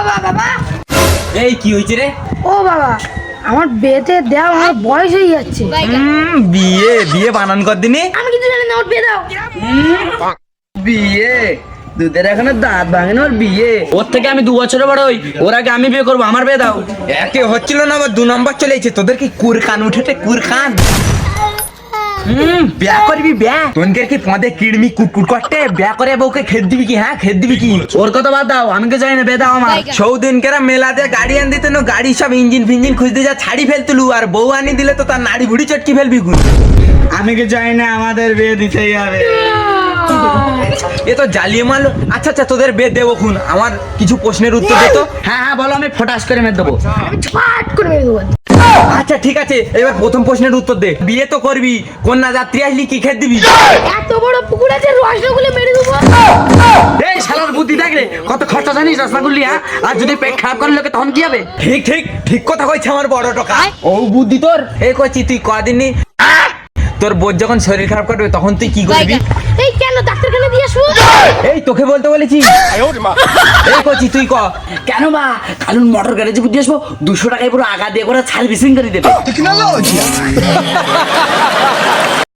বাবা বাবা এই কি হয়েছে রে? ও বাবা আমার বিয়েতে দাও, আমার বয়স হয়ে যাচ্ছে। বিয়ে বিয়ে বানান কর দিনি। আমি কিছু জানি না, আমার বিয়ে দাও। বিয়ে দুধের এখনো দাঁত ভাঙেন, ওর বিয়ে। ওর থেকে আমি 2 বছরের বড় হই, ওর আগে আমি বিয়ে করবো, আমার বিয়ে দাও। একে হচ্ছিল না, আমার 2 নম্বর চলেছে। তোদের কি কুরকান উঠেছে, কুরকান? বিয়া করবি বিয়া? তোনকে কি পদে কিড়মি কুটকুট করতে বিয়া করে বউকে খেদ দিবি কি? হ্যাঁ খেদ দিবি কি? ওর কথা বাদ দাও, আমি কে জানি না, বিয়ে দাও আমার। সৌদিন কেরা মেলা দিয়ে গাড়ি আন দিতে, গাড়ি সব ইঞ্জিন ফিঞ্জিন খুঁজতে যা ছাড়ি ফেলতুলু, আর বউ আনি দিলে তো তার নাড়ি ভুড়ি চটকি ফেলবি গুল। আমি কে জানি না, আমাদের বিয়ে দিতেই হবে। এ তো জ্বালিয়ে মারলো। আচ্ছা আচ্ছা, তোদের বিয়ে দেবো খুন। আমার কিছু প্রশ্নের উত্তর দে তো। হ্যাঁ হ্যাঁ বলো, আমি ফটাস করে মেরে দেবো। আমি ছট করে মেরে দেবো। আচ্ছা ঠিক আছে, এবার প্রথম প্রশ্নের উত্তর দে। বিয়ে তো করবি, কন্যা যাত্রী আসলি কি খেত দিবি? এত বড় পুকুর আছে, রসগুলো মেরে দেবো। এই শালার বুদ্ধি দেখ রে, কত খরচা জানিস রসগোল্লি? হ্যাঁ, আর যদি পেট খারাপ করে লোকে তখন কি হবে? ঠিক ঠিক ঠিক কথা কইছে আমার বড় টকা। ও বুদ্ধি তোর। এই কইছি তুই কদিন তোর বোর যখন শরীর খারাপ করবে তখন তুই কি করবি? এই কেন ডাক্তারখানে দিয়ে আসবো? এই তোকে বলতে বলেছি। এই কইছি তুই ক। কেন বা, কালুন মোটর গ্যারেজে বুদ্ধি আসবো, 200 টাকায় পুরো আগা দিয়ে করে সার্ভিসিং করে দেবে।